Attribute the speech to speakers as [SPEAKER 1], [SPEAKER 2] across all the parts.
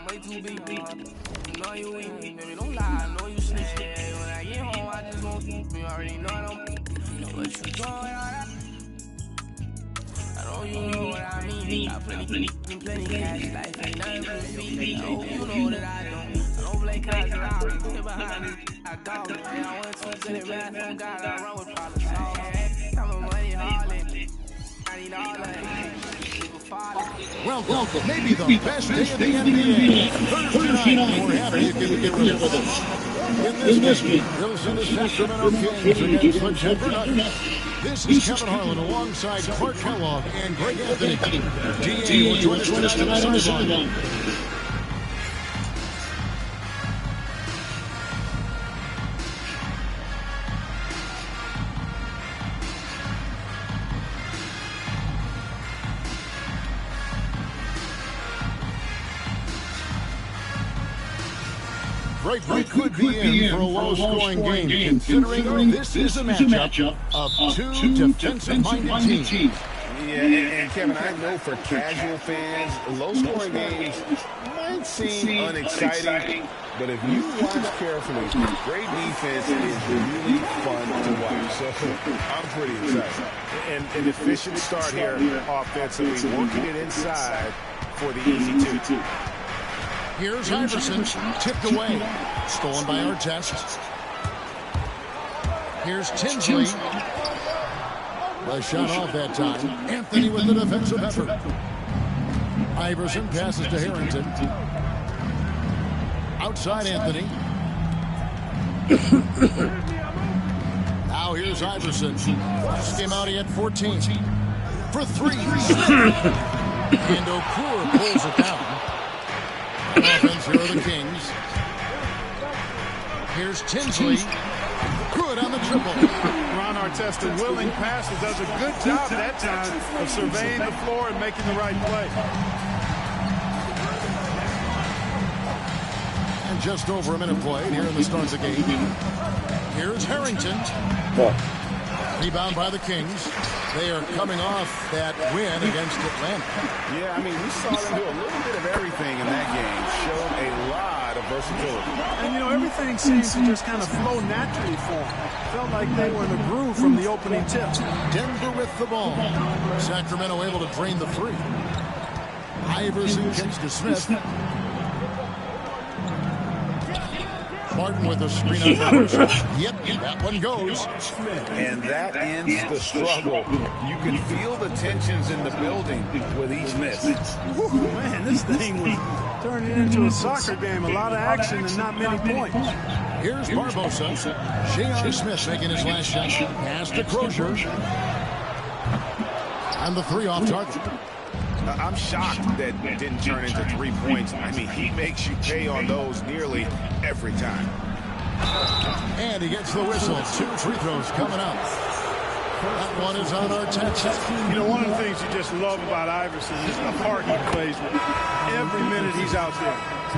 [SPEAKER 1] way too big. You know you with me, baby, don't lie. I know you snitch. When I get home, I just gon' you already know I don't. What you doing with all that? I know you know what I mean. Got plenty cash, life ain't nothing for me. I hope you know that I don't play cards around. Sit behind this, I go. And I want too good at math, oh God, I run with problem solving. Time of money, hardly. I need all of it.
[SPEAKER 2] Welcome, maybe the best day of the NBA. Thursday night, we're happy you can get with us. In this game, you'll see the Sacramento Kings against the Denver Nuggets. This is Kevin Harlan alongside Clark Kellogg and Greg Anthony. DA will join us tonight on the sideline. We could be in for a low-scoring game, considering this is a matchup of two defensive-minded teams.
[SPEAKER 3] Yeah, and Kevin, I know for casual fans, low-scoring games might seem unexciting, but if you watch carefully, great defense is really fun to watch. So I'm pretty excited. And an efficient start here offensively, working it inside for the easy two.
[SPEAKER 2] Here's Iverson, tipped away, stolen by Artest. Here's Tinsley. A shot off that time. Anthony with the defensive effort. Iverson passes to Harrington. Outside Anthony. Now here's Iverson. Just came out, he had 14. For three. And Okur pulls it down. Offense, here are the Kings. Here's Tinsley. Good on the triple.
[SPEAKER 4] Ron Artest, a willing passer, does a good job that time of surveying the floor and making the right play.
[SPEAKER 2] And just over a minute played here in the start of the game. Here's Harrington. Rebound by the Kings. They are coming off that win against Atlanta.
[SPEAKER 3] Yeah, I mean, we saw them do a little bit of everything in that game. Showed a lot of versatility.
[SPEAKER 4] And, you know, everything seems to just kind of flow naturally for them. Felt like they were in a groove from the opening tip.
[SPEAKER 2] Denver with the ball. Sacramento able to drain the three. Iverson kicks to Smith. Martin with a screen on Iverson. Yep, that one goes.
[SPEAKER 3] And that ends the struggle. You can feel the tensions in the building with each miss.
[SPEAKER 4] Whew, man, this thing was turning into a soccer game. A lot of action and not many points.
[SPEAKER 2] Here's Barbosa. J.R. Smith making his last shot. Pass to Crozier. And the three off target.
[SPEAKER 3] I'm shocked that it didn't turn into 3 points. I mean, he makes you pay on those nearly every time.
[SPEAKER 2] And he gets the whistle. 2 free throws coming up. That one is on Artest.
[SPEAKER 4] You know, one of the things you just love about Iverson is the heart he plays with. Every minute he's out there,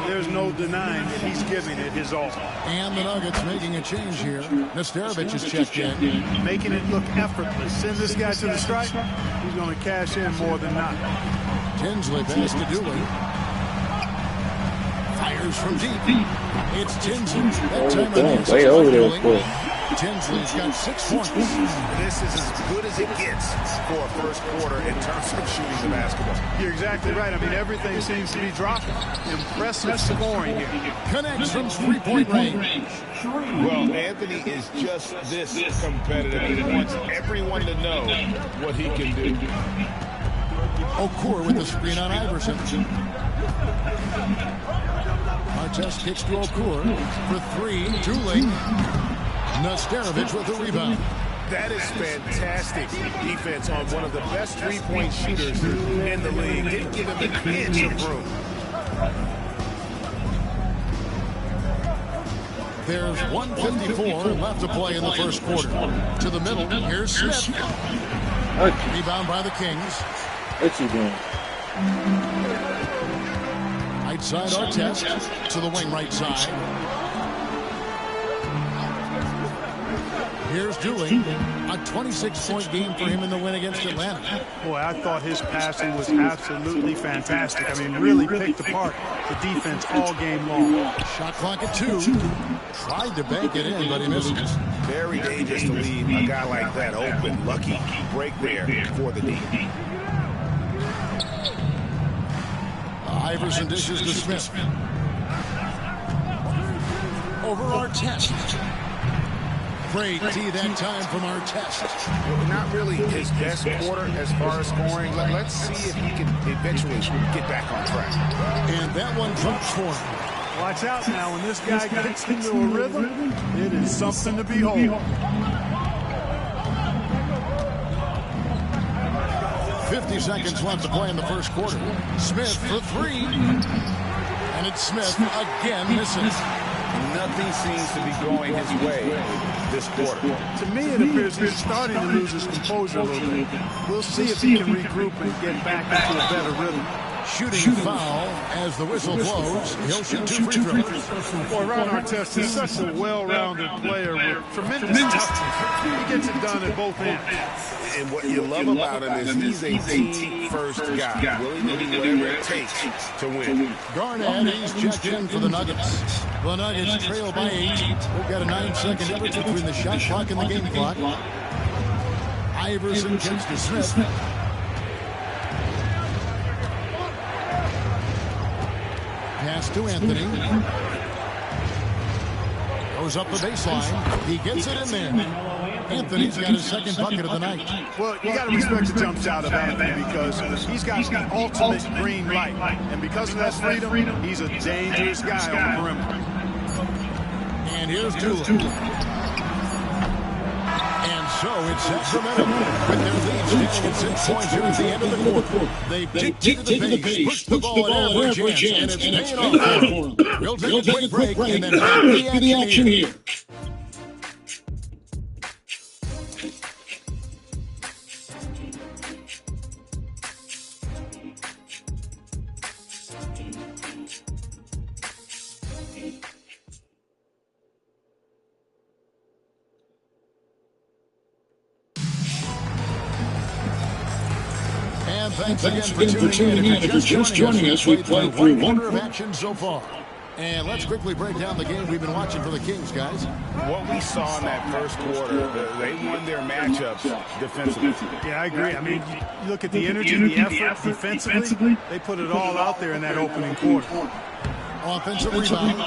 [SPEAKER 4] there's no denying that he's giving it his all.
[SPEAKER 2] And the Nuggets making a change here. Nesterovic is checked in.
[SPEAKER 4] Making it look effortless. Send this guy to the stripe, he's going to cash in more than not.
[SPEAKER 2] Tinsley pass to Dooley. Fires from deep. It's Tinsley. That time on the
[SPEAKER 5] way over there.
[SPEAKER 2] Tinsley's got 6 points.
[SPEAKER 3] This is as good as it gets for a first quarter in terms of shooting the basketball.
[SPEAKER 4] You're exactly right. I mean, everything seems to be dropping. Impressive scoring here.
[SPEAKER 2] Connects from 3-point range.
[SPEAKER 3] Well, Anthony is just this competitive. He wants everyone to know what he can do.
[SPEAKER 2] Okur with the screen on Iverson. Artest kicks to Okur for 3. Dooley. Nesterovic with the rebound.
[SPEAKER 3] That is fantastic defense on one of the best three-point shooters in the league. Didn't give him an inch of room.
[SPEAKER 2] There's 1:54 left to play in the first quarter. To the middle, here's Smith. Rebound by the Kings.
[SPEAKER 5] What's he doing?
[SPEAKER 2] Right side Artest to the wing right side. Here's Dooley. A 26-point game for him in the win against Atlanta.
[SPEAKER 4] Boy, I thought his passing was absolutely fantastic. I mean, really picked apart the defense all game long.
[SPEAKER 2] Shot clock at 2. Tried to bank it in, but he misses.
[SPEAKER 3] Very dangerous to leave a guy like that open. Lucky break there for the D.
[SPEAKER 2] Iverson dishes to Smith. Over Artest. Great D that time from Artest.
[SPEAKER 3] Well, not really his best quarter as far as scoring. Let's see if he can eventually get back on track.
[SPEAKER 2] And that one drops for him.
[SPEAKER 4] Watch out now. When this guy gets into a rhythm, it is something to behold.
[SPEAKER 2] 50 seconds left to play in the first quarter. Smith for 3. And it's Smith again misses.
[SPEAKER 3] Nothing seems to be going his way this quarter.
[SPEAKER 4] To me, it appears he's starting to lose his composure a little bit. We'll see if he can regroup and get back into a better rhythm.
[SPEAKER 2] Shooting foul as the whistle blows. He'll shoot 2 free throws.
[SPEAKER 4] Boy, Ron Artest is such a well-rounded player with tremendous toughness. He gets it done at both ends.
[SPEAKER 3] And what you love about him is he's a team-first guy, willing to do whatever it takes to win.
[SPEAKER 2] Garnett, he's checked in for the Nuggets. The Nuggets trail by 8. They've got a 9-second difference between the shot clock and the game clock. Iverson kicks to Smith. Pass to Anthony. Goes up the baseline. He gets it in there. Anthony's got his second bucket of the night.
[SPEAKER 4] Well, you got to respect the jump shot of Anthony because he's got the ultimate green light. And because of that freedom, he's a dangerous guy on the perimeter.
[SPEAKER 2] And here's Dooley. And so it's Sacramento with their lead standing at 6 points here at the end of the quarter. They dictated the pace, pushed the ball at every chance, and it's paying off for them. We'll take a quick break and then back to the action here. Thanks again for tuning in. If you're just joining us, we've played through one quarter of action so far. And let's quickly break down the game we've been watching for the Kings, guys.
[SPEAKER 3] What we saw in that first quarter, they won their matchups defensively.
[SPEAKER 4] Yeah, I agree. I mean, you look at the energy, the effort defensively, they put it all out there in that opening quarter.
[SPEAKER 2] Offensive rebound.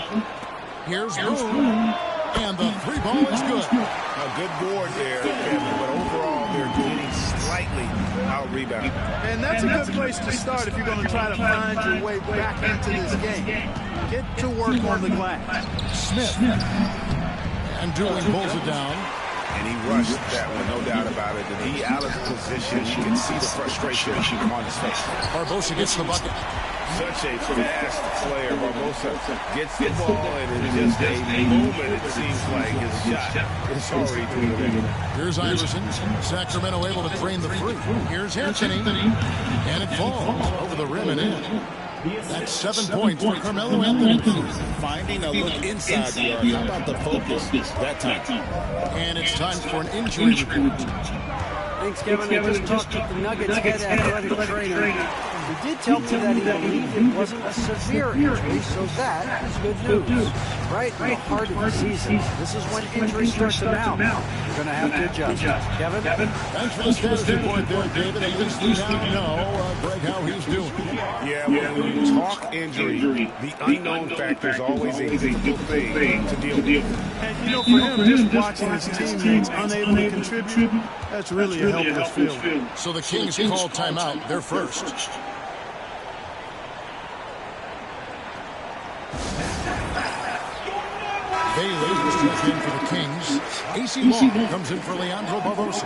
[SPEAKER 2] Here's Boone. And the 3 ball is good.
[SPEAKER 3] A good board there, Kevin, but overall they're getting slightly out-rebounded.
[SPEAKER 4] And that's a good place to start if you're going to try to find your way back into this game. Get to work on the glass.
[SPEAKER 2] Smith. And Dooley pulls it down.
[SPEAKER 3] And he rushed that one, no doubt about it. The D out of position, you can see the frustration on his face.
[SPEAKER 2] Barbosa gets the bucket.
[SPEAKER 3] Such a fast player. Barbosa gets the ball, and in just a moment, it seems like his shot is already through the rim.
[SPEAKER 2] Here's Iverson. Sacramento able to drain the three. Here's Anthony. And it falls over the rim and in. That's 7 points for Carmelo Anthony.
[SPEAKER 3] Finding a look inside the arc. How about the focus that time?
[SPEAKER 2] And it's time for an injury report.
[SPEAKER 6] Thanks, Kevin. I just talked with the Nuggets head athletic trainer. He did tell me that he believed it wasn't a severe injury, so that is good news. Right in the heart of the season, this is when injuries start to mount. You're going to have to adjust. Kevin?
[SPEAKER 2] Thanks for the status report there, David. At least we now know, Greg, how he's doing.
[SPEAKER 3] Yeah, when you talk injury, the unknown factor is always a difficult thing to deal with.
[SPEAKER 4] And, you know, for him, just watching his teammates unable to contribute, that's really a helpless feeling.
[SPEAKER 2] So the Kings call timeout. They're first. Bailey is checked in for the Kings. AC Long comes in for Leandro Barbosa.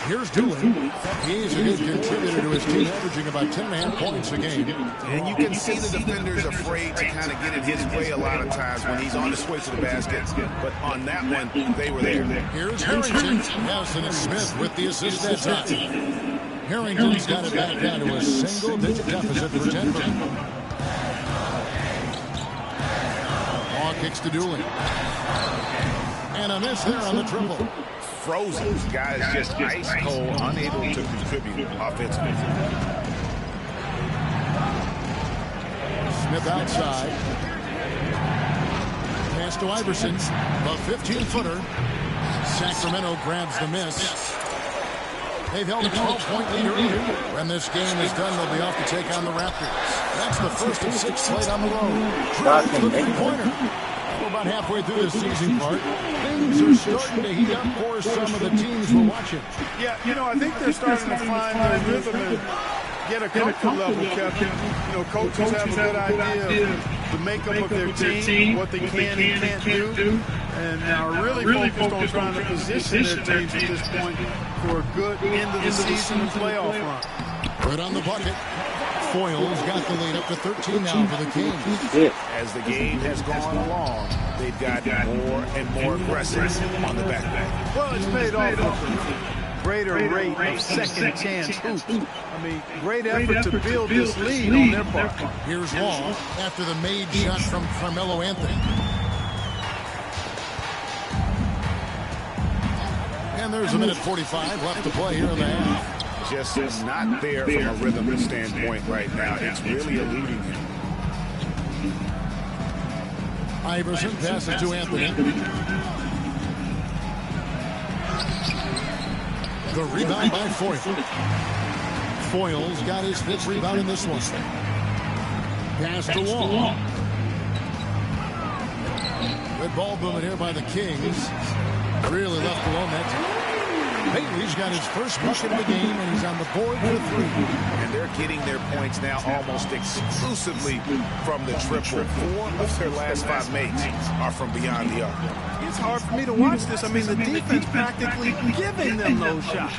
[SPEAKER 2] Here's Dooley. He's a good contributor to his team, averaging about 10.5 points a game.
[SPEAKER 3] And you can see the defenders afraid to kind of get it his way a lot of times when he's on his way to the basket. But on that one, they were there.
[SPEAKER 2] Here's Harrington. Nelson and Smith with the assist that time. Harrington's got it back down to a single-digit deficit for Denver. Kicks to Dooley. And a miss there on the triple.
[SPEAKER 3] Frozen. Guys just ice cold, unable to contribute offensively.
[SPEAKER 2] Smith outside. Pass to Iverson. The 15-footer. Sacramento grabs the miss. They've held a 12-point lead earlier. When this game is done, they'll be off to take on the Raptors. That's the first of 6 played on the road. Drives the three-pointer. We're about halfway through the season part. Things are starting to heat up for some of the teams we're watching.
[SPEAKER 4] Yeah, you know, I think they're starting to find their rhythm and get a comfort level, Captain. You know, coaches have a good idea of the makeup of their team, what they can and can't do, and are really focused on trying to position their teams at this point for a good end of the season and playoff run.
[SPEAKER 2] Right on the bucket. Foyle's got the lead up to 13 now for the Kings.
[SPEAKER 3] As the game has gone along, they've got more and more aggressive on the back.
[SPEAKER 4] Well, it's paid off with a greater rate of second chance hoops. I mean, great effort to build this lead on their part.
[SPEAKER 2] Here's Wall after the made shot from Carmelo Anthony. And there's a minute 45 left to play here in the half.
[SPEAKER 3] Just not there from a rhythm standpoint right now. It's really eluding him.
[SPEAKER 2] Iverson passes to Anthony. The rebound by Foyle. Foyle's got his 5th rebound in this one. Pass to Wall. Good ball movement here by the Kings. Really left alone that time. Bailey's got his first bucket of the game, and he's on the board for 3.
[SPEAKER 3] And they're getting their points now almost exclusively from the triple. 4 of their last 5 makes are from beyond the arc.
[SPEAKER 4] It's hard for me to watch this. I mean, the defense practically giving them those shots.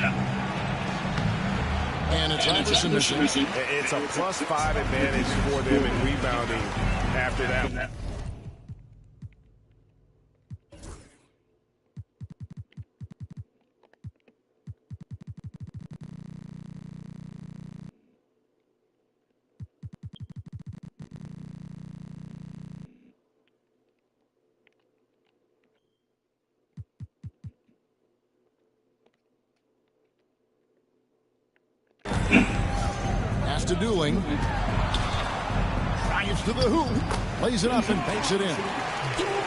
[SPEAKER 2] And it's Iverson missing.
[SPEAKER 3] It's a +5 advantage for them in rebounding after that.
[SPEAKER 2] Pass to Dooling. Drives to the hoop. Lays it up and banks it in.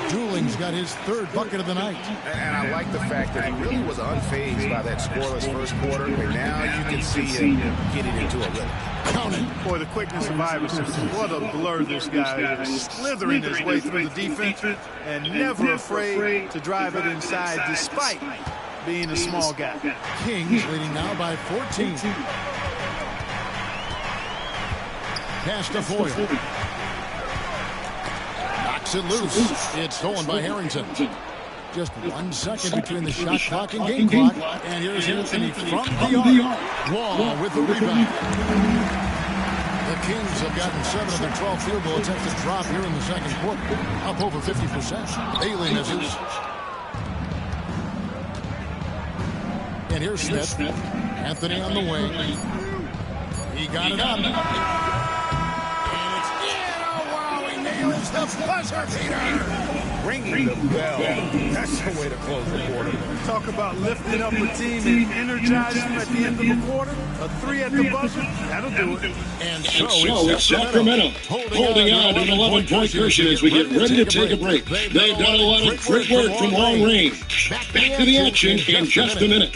[SPEAKER 2] Dooling's got his 3rd bucket of the night.
[SPEAKER 3] And I like the fact that he really was unfazed by that scoreless first quarter. And now you can see him getting into a rhythm.
[SPEAKER 2] Counting.
[SPEAKER 4] Boy, the quickness of Iverson. What a blur this guy is. Slithering his way through the defense and never afraid to drive it inside despite being a small guy.
[SPEAKER 2] Kings leading now by 14. Pass to Foyle. Knocks it loose. It's stolen by Harrington. Just 1 second between the shot clock and game clock. And here's Anthony from the arc. Wall with the rebound. The Kings have gotten 7 of their 12 field goal attempts to drop here in the second quarter. Up over 50%. Bailey misses. And here's Smith. Anthony on the wing. He got it up. Nails the buzzer beater.
[SPEAKER 3] Ringing the bell. That's the way to close the quarter.
[SPEAKER 4] Talk about lifting up a team and energizing them at the end of the quarter. A 3 at the buzzer, that'll do it.
[SPEAKER 2] And
[SPEAKER 7] so it's Sacramento holding on to an 11-point cushion as we get ready to take a break. They've done a lot of great work from long range. Back to the action in just a minute.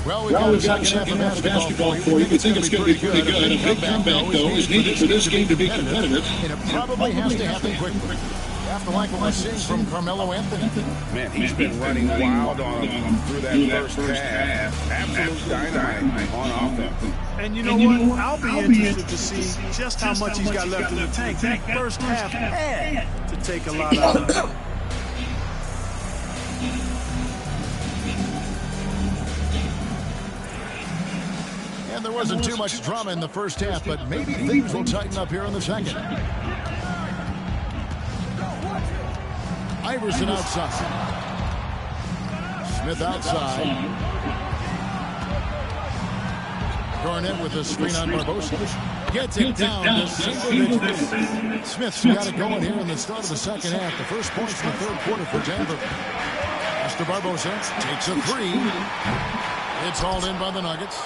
[SPEAKER 2] Well, we've got a second half of basketball for you. We think it's going to be pretty good. A big comeback, though, is needed for this game to be competitive. And it probably has to happen quickly. After like what we're seeing from Carmelo Anthony.
[SPEAKER 3] Man, he's been running wild on him through that first half. Absolute dynamite on offense.
[SPEAKER 4] And you know what? I'll be interested to see just how much he's got left in the tank. That first half had to take a lot out of him.
[SPEAKER 2] And there wasn't too much drama in the first half, but maybe things will tighten up here in the second. Iverson outside. Smith outside. Garnett with a screen on Barbosa. Gets it down to single digits. Smith's got it going here in the start of the second half. The first points in the third quarter for Denver. Mr. Barbosa takes a three. It's hauled in by the Nuggets.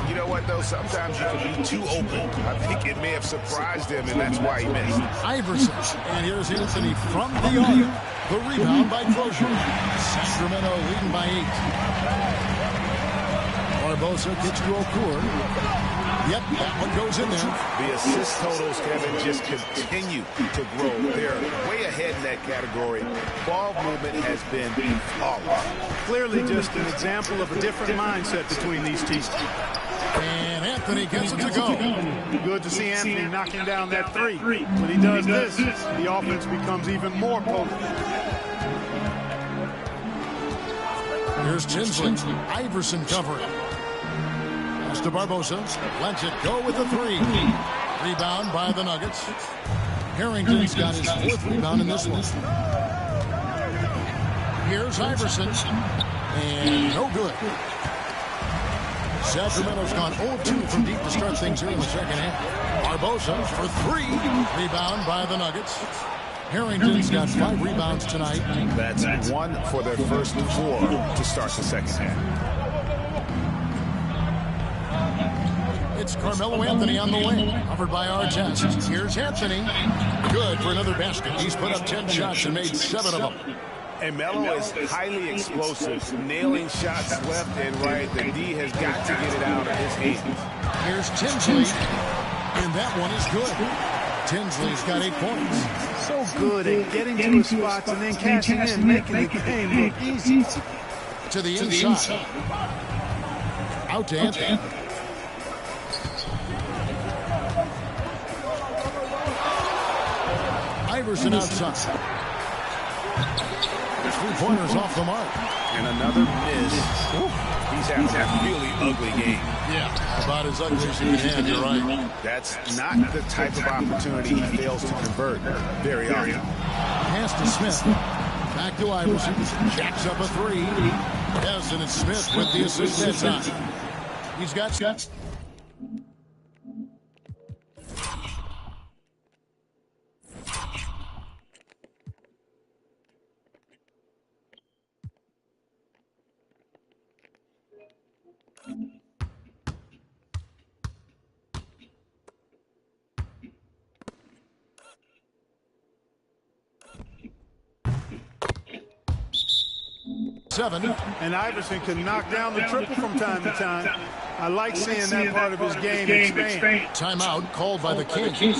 [SPEAKER 3] You know what, though? Sometimes you can be too open. I think it may have surprised him, and that's why he missed.
[SPEAKER 2] Iverson. And here's Anthony from the arc. The rebound by Crozier. Sacramento leading by 8. Barbosa gets to Okur. Yep, that one goes in there.
[SPEAKER 3] The assist totals, Kevin, just continue to grow. They're way ahead in that category. Ball movement has been flawless.
[SPEAKER 4] Clearly just an example of a different mindset between these teams.
[SPEAKER 2] And Anthony gets it to go.
[SPEAKER 4] Good to see Anthony knocking down that three. When he does this, the offense becomes even more potent.
[SPEAKER 2] Here's Tinsley. Iverson covering. To Barbosa, lets it go with the three. Rebound by the Nuggets. Harrington's got his fourth rebound in this one. Here's Iverson. And no good. Sacramento's gone 0-2 from deep to start things here in the second half. Barbosa for three. Rebound by the Nuggets. Harrington's got 5 rebounds tonight.
[SPEAKER 3] That's 1 for their first 4 to start the second half.
[SPEAKER 2] It's Carmelo Anthony on the wing, covered by Artest. Here's Anthony. Good for another basket. He's put up 10 shots and made 7 of them.
[SPEAKER 3] And Melo is highly explosive, nailing shots left and right. The D has got to get it out of his hands.
[SPEAKER 2] Here's Tinsley, and that one is good. Tinsley's got 8 points.
[SPEAKER 4] So good at getting to his spots and then cashing in, making the game look easy.
[SPEAKER 2] To the inside. Out to Anthony. Iverson outside. Three-pointers off the mark.
[SPEAKER 3] And another miss. He's having a really ugly game.
[SPEAKER 2] Yeah, about as ugly as you can have, you're right.
[SPEAKER 3] That's not the type of opportunity he fails to convert very often.
[SPEAKER 2] Pass to Smith. Back to Iverson. Jacks up a three. Yes, and it's Smith with the assist that time. He's got shots.
[SPEAKER 4] And Iverson can knock down the triple from time to time. I like seeing that part of his game expand.
[SPEAKER 2] Timeout called by the Kings.
[SPEAKER 3] Looking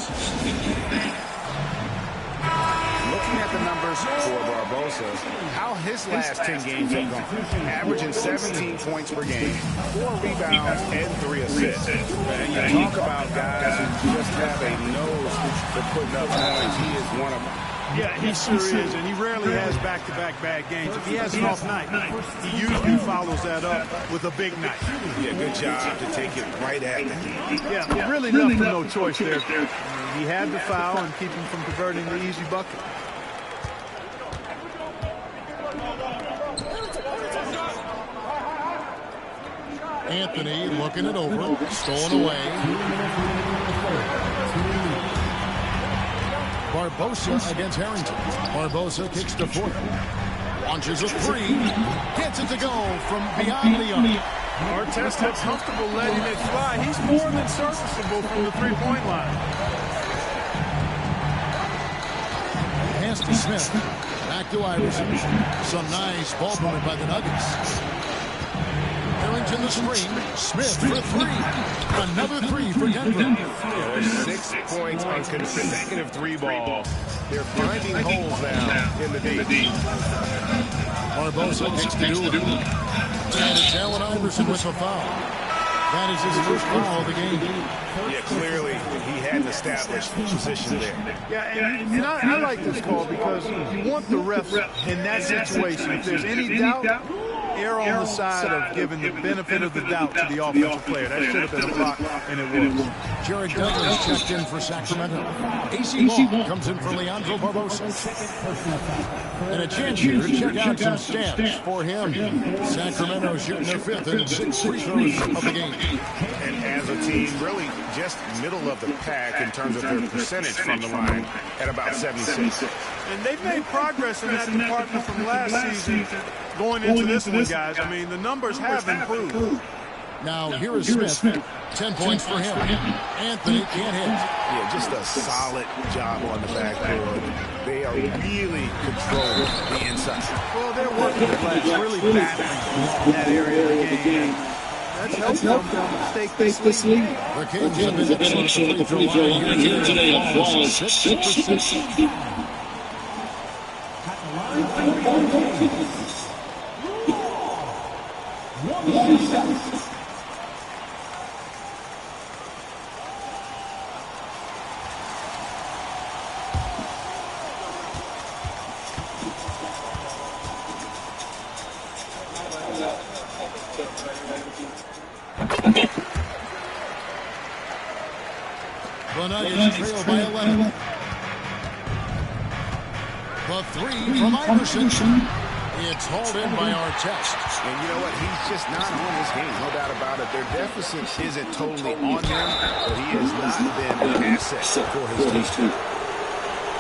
[SPEAKER 3] at the numbers for Barbosa, how his last 10 games have gone. Averaging 17 points per game, 4 rebounds, and 3 assists. And you talk about guys who just have a nose for putting up points. He is one of them.
[SPEAKER 4] Yeah, he sure is, and he rarely has back-to-back bad games. If he has an off night, he usually follows that up with a big night.
[SPEAKER 3] Yeah, good job to take it right at him.
[SPEAKER 4] Yeah, really left him no choice there. He had the foul and keep him from converting the easy bucket.
[SPEAKER 2] Anthony looking it over, stolen away. Barbosa against Harrington. Barbosa kicks to 4. Launches a three. Gets it to go from beyond the arc.
[SPEAKER 4] Artest looks comfortable letting it fly. He's more than serviceable from the three-point line.
[SPEAKER 2] Pass to Smith. Back to Iverson. Some nice ball movement by the Nuggets. Harrington the screen. Smith for 3. Another 3 for Denver.
[SPEAKER 3] There's 6 points on consecutive 3 balls. They're finding holes now in the D.
[SPEAKER 2] Barbosa kicks to Doolin. And it's Allen Iverson with the foul. That is his first foul of the game.
[SPEAKER 3] Yeah, clearly he had an established position there.
[SPEAKER 4] Yeah, and I like this call because you want the refs in that situation. If there's any doubt, err on the side of giving the benefit of the doubt to the offensive player. That should have been a block, and it was.
[SPEAKER 2] Jared Douglas checked in for Sacramento. AC Long comes in for Leandro Barbosa. And a chance here to check out some stats for him. Sacramento shooting their 5th and 6th free throws of the game.
[SPEAKER 3] And as a team, really just middle of the pack in terms of their percentage from the line at about 76.
[SPEAKER 4] And they've made progress in that department from last season going into this one, guys. I mean, the numbers have improved.
[SPEAKER 2] Now, here is Smith. 10 points for him. Anthony can't hit.
[SPEAKER 3] Yeah, just a solid job on the backboard. They are really controlling the inside.
[SPEAKER 4] Well, they're working the glass, really battling that area of the game. That's helped them stay this league.
[SPEAKER 2] The Kings have been excellent at the free throw line here today. A flawless 6 for 6. The Nuggets trail by 11. The 3 from Iverson. It's hauled in by Artest.
[SPEAKER 3] And you know what? He's just not on his game, no doubt about it. Their deficit isn't totally on him, but he has not been an asset for his team.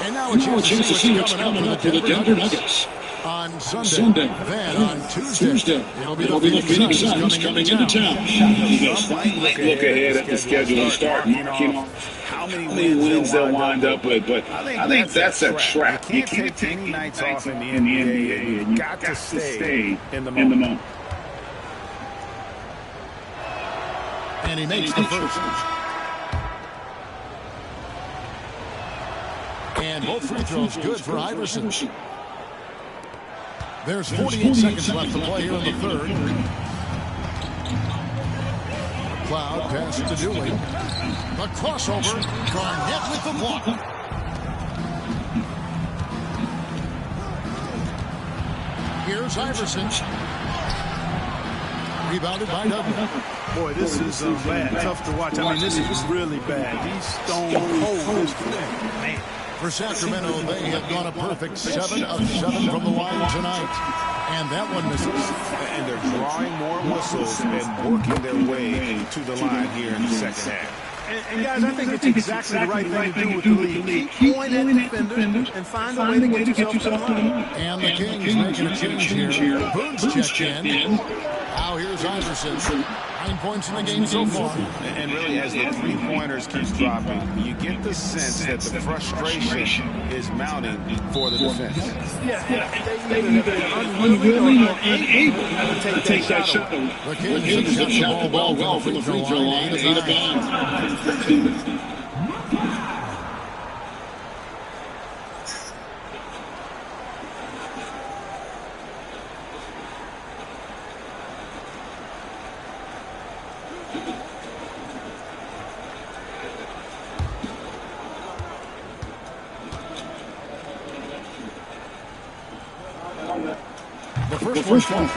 [SPEAKER 2] And now a chance to see what's coming up for the Denver Nuggets. On Sunday. Then on Tuesday, it'll be the Phoenix Suns coming into town.
[SPEAKER 8] Look ahead at the schedule and start marking how many wins they'll wind up with, but I think that's a trap.
[SPEAKER 3] You can't take any nights off in the NBA. You got to stay in the moment.
[SPEAKER 2] And he makes the first. And both free throws good for Iverson. There's 48 seconds left to play here in the third. Cloud pass to Dooley. The crossover. Garnett with the block. Here's Iverson. Rebounded by Douglas.
[SPEAKER 4] Boy, this is bad. Tough to watch. I mean, this is really bad. He's stone cold. Man.
[SPEAKER 2] For Sacramento, they have gone a perfect 7 of 7 from the line tonight. And that one misses.
[SPEAKER 3] And they're drawing more whistles and working their way to the line here in the second half.
[SPEAKER 4] And guys, I think it's exactly the right thing to do with the league. Keep going at defenders and find a way to get yourself to the line.
[SPEAKER 2] And the Kings making a change here. Boone's checked in. Now here's Iverson. 9 points in the game so far.
[SPEAKER 3] And really, as the three-pointers keep dropping, you get the sense that the frustration is mounting for the defense.
[SPEAKER 4] They either unwilling or unable to take that shot.
[SPEAKER 2] The Kings have shot the ball well from the free throw line. 8 of 9. The first one.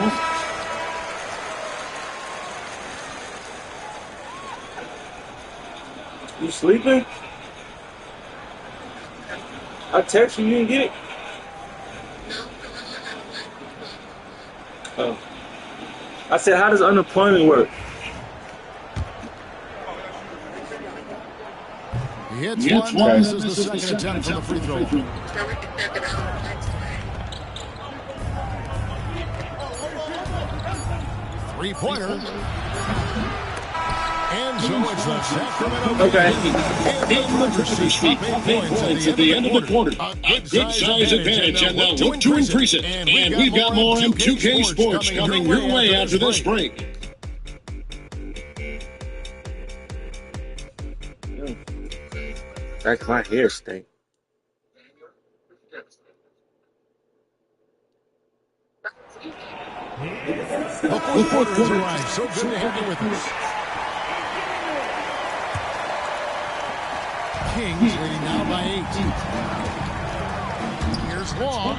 [SPEAKER 5] You sleeping? I text you, you didn't get it? Oh. I said, how does unemployment work?
[SPEAKER 2] He hits one. This is the second attempt from the free throw. Three-pointer. And so it's the Sacramento.
[SPEAKER 7] Okay. Points at the end of the quarter. A good size advantage, and they'll look to increase it. And we've got more M2K Sports coming your way after this break.
[SPEAKER 5] That's my hair stink.
[SPEAKER 2] The fourth quarter has arrived. So good to have you with us. Kings leading now by 8. Here's Law.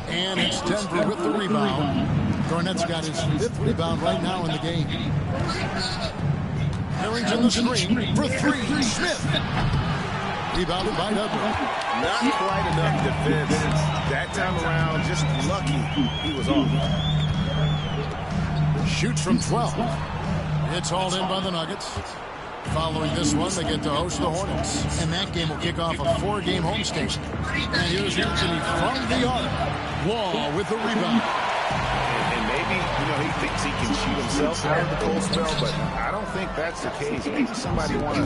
[SPEAKER 2] And it's Denver with the rebound. Garnett's got his 5th rebound right now in the game. Harrington the screen for 3. Smith. Rebounded by Dudley.
[SPEAKER 3] Not quite enough defense. That time around, just lucky he was off.
[SPEAKER 2] Shoots from 12. It's hauled in by the Nuggets. Following this one, they get to host the Hornets. And that game will kick off a 4-game homestand. And here's Anthony from the arc. Wall with the rebound.
[SPEAKER 3] And maybe, he thinks he can shoot himself out of the cold spell, but I don't think that's the case. Maybe somebody want to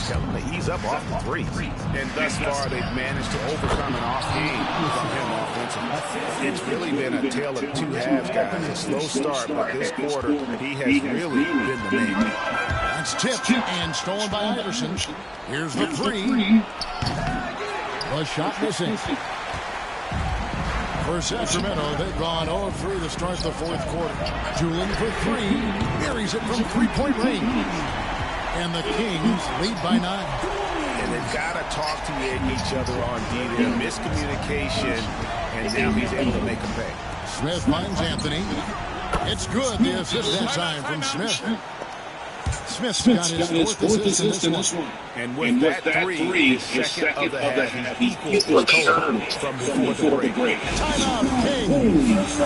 [SPEAKER 3] tell him to ease up off the threes. And thus far, they've managed to overcome an off game from him offensively. It's really been a tale of 2 halves, guys. A slow start, but this quarter, he has really been the man.
[SPEAKER 2] That's tipped and stolen by Iverson. Here's the 3. The shot missing. For Sacramento, they've gone 0-3 to start the 4th quarter. Julian for 3. Buries it from 3-point range. And the Kings lead by 9.
[SPEAKER 3] And they've got to talk to each other on D there. Miscommunication, and now he's able to make a pay.
[SPEAKER 2] Smith finds Anthony. It's good. The assist that time from Smith. Smith's got his 4th assist in this one.
[SPEAKER 3] And with that 3, his second of the half, he equals his total from before the break.
[SPEAKER 2] Timeout, Kings.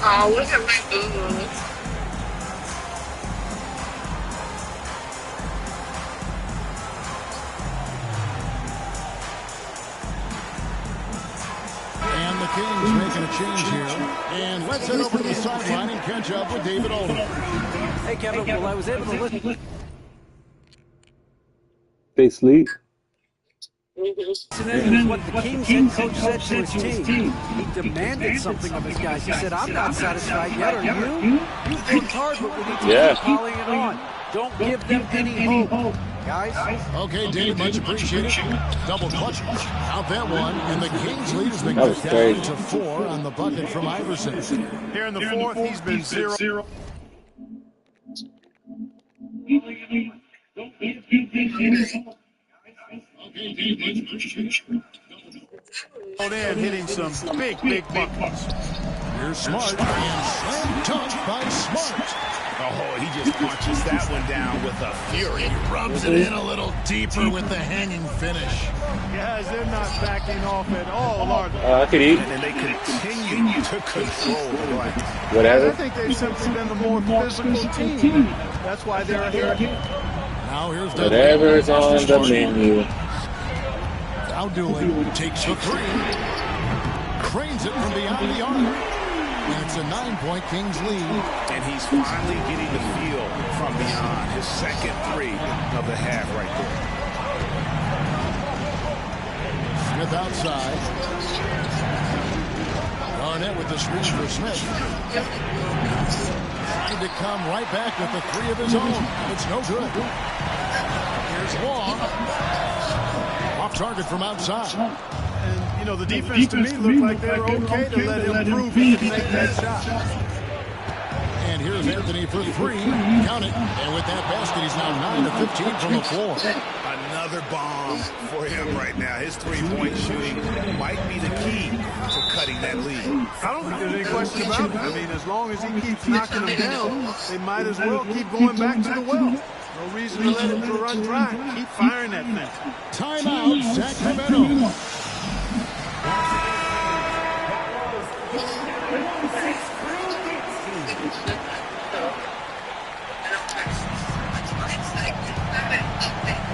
[SPEAKER 9] Oh, look at my boobs.
[SPEAKER 2] And the Kings making a change here. And let's head over to the sideline and catch up with David Oldham.
[SPEAKER 6] Hey, Kevin, well, I was able to listen.
[SPEAKER 5] They sleep.
[SPEAKER 6] And what the Kings head coach said to his team. He demanded something of his guys. He said, I'm not satisfied yet, are you? You've worked hard, but we need to keep piling it on. Don't give them any hope. Guys?
[SPEAKER 2] Okay, Dave, much appreciated. Double clutch. Out that one. And the Kings lead has been cut down to 4 on the bucket from Iverson.
[SPEAKER 4] Here in the 4th, he's been 0. Hitting some big buckets.
[SPEAKER 2] Here's Smart, and slam dunk by Smart.
[SPEAKER 3] Oh, he just punches that one down with a fury.
[SPEAKER 2] Rubs it in a little deeper with the hanging finish.
[SPEAKER 4] Guys, they're not backing off at all, are they?
[SPEAKER 5] I could eat.
[SPEAKER 3] And they continue to control the glass.
[SPEAKER 5] Whatever.
[SPEAKER 4] I think they've simply been the more physical team. That's why they're ahead.
[SPEAKER 2] Now here's the
[SPEAKER 5] Whatever's on the menu.
[SPEAKER 2] Dooley takes the 3. Cranes it from beyond the arc. And it's a 9-point Kings lead.
[SPEAKER 3] And he's finally getting the feel from beyond. His second 3 of the half right there.
[SPEAKER 2] Smith outside. Garnett with the screen for Smith. Trying to come right back with the 3 of his own. It's no good. Here's Long. Off target from outside.
[SPEAKER 4] And, the defense to me looked like they were okay to let him prove he could make that shot.
[SPEAKER 2] And here's Anthony for 3. Count it. And with that basket, he's now 9 of 15 from the floor.
[SPEAKER 3] Another bomb for him right now. His 3-point shooting might be the key to cutting that lead.
[SPEAKER 4] I don't think there's any question about it. I mean, as long as he keeps knocking them down, they might as well keep going back to the well. No reason to let it run dry. Keep firing that thing.
[SPEAKER 2] Timeout, Sacramento.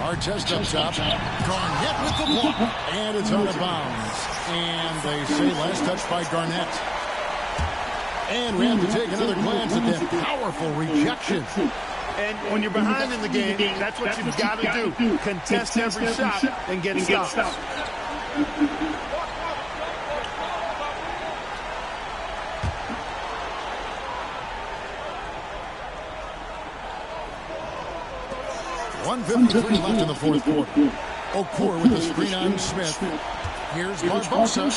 [SPEAKER 2] Artest up top. Garnett with the block. And it's out of bounds. And they say last touch by Garnett. And we have to take another glance at that powerful rejection.
[SPEAKER 4] And when you're behind in the game, that's what you've got to do. Contest every shot and get stops.
[SPEAKER 2] .153 left in the 4th quarter. Okur with the screen on Smith. Here's Barbosa.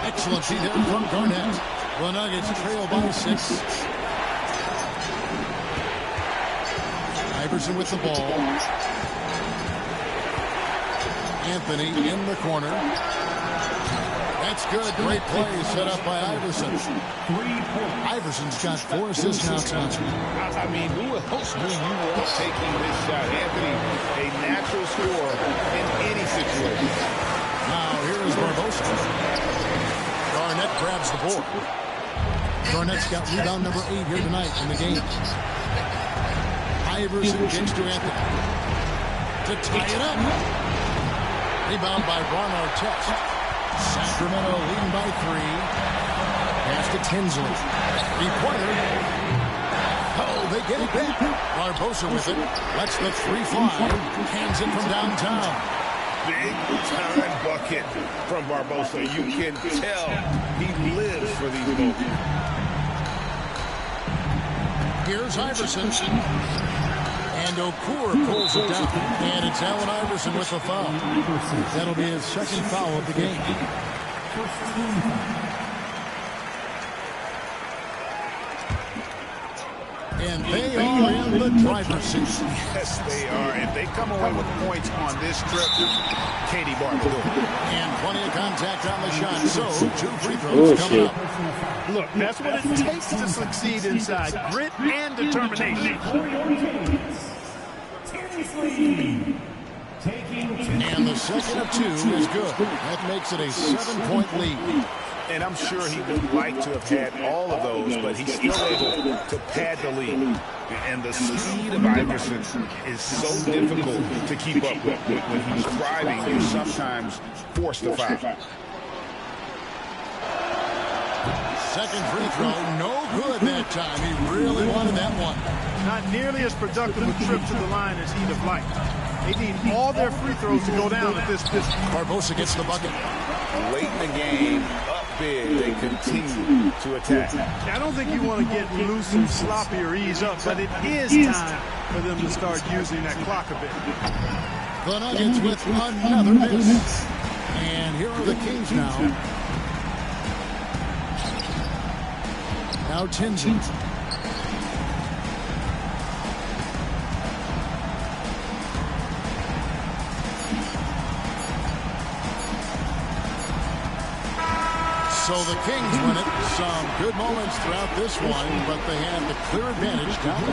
[SPEAKER 2] Excellent feed there from Garnett. The Nuggets trail by 6. Iverson with the ball. Anthony in the corner. That's good. Great play set up by Iverson. Iverson's got 4 assists now tonight.
[SPEAKER 3] I mean, who else do you want taking this shot? Anthony, a natural scorer in any situation.
[SPEAKER 2] Now here is Barbosa. Garnett grabs the board. Garnett's got rebound number 8 here tonight in the game. Iverson gets to Anthony to tie it up. Rebound by Ron Artest. Sacramento leading by 3. Pass to Tinsley. 3-pointer. Oh, they get it back. Barbosa with it. Lets the 3 fly. Hands it from downtown.
[SPEAKER 3] Big time bucket from Barbosa. You can tell he lives for these moments.
[SPEAKER 2] Here's Iverson. And Okur pulls it down. And it's Allen Iverson with the foul. That'll be his second foul of the game. And they are in the driver's seat.
[SPEAKER 3] Yes, they are. If they come away with points on this trip, Katie Barnes will do it.
[SPEAKER 2] And plenty of contact on the shot. So, 2 free throws coming up.
[SPEAKER 4] Look, that's what it takes to succeed inside. Grit and determination.
[SPEAKER 2] And the second of 2 is good. That makes it a 7-point lead.
[SPEAKER 3] And I'm sure he would like to have had all of those, but he's still able to pad the lead. And the speed of Iverson is so difficult to keep up with. When he's driving, you're sometimes forced to foul.
[SPEAKER 2] Second free throw, no good that time. He really wanted that one.
[SPEAKER 4] Not nearly as productive a trip to the line as he'd have liked. They need all their free throws to go down at this distance.
[SPEAKER 2] Barbosa gets the bucket.
[SPEAKER 3] Late in the game, up big, they continue to attack.
[SPEAKER 4] I don't think you want to get loose and sloppy or ease up, but it is time for them to start using that clock a bit.
[SPEAKER 2] The Nuggets with another miss. And here are the Kings now. Now Tinsley. So the Kings win it. Some good moments throughout this one, but they have the clear advantage down the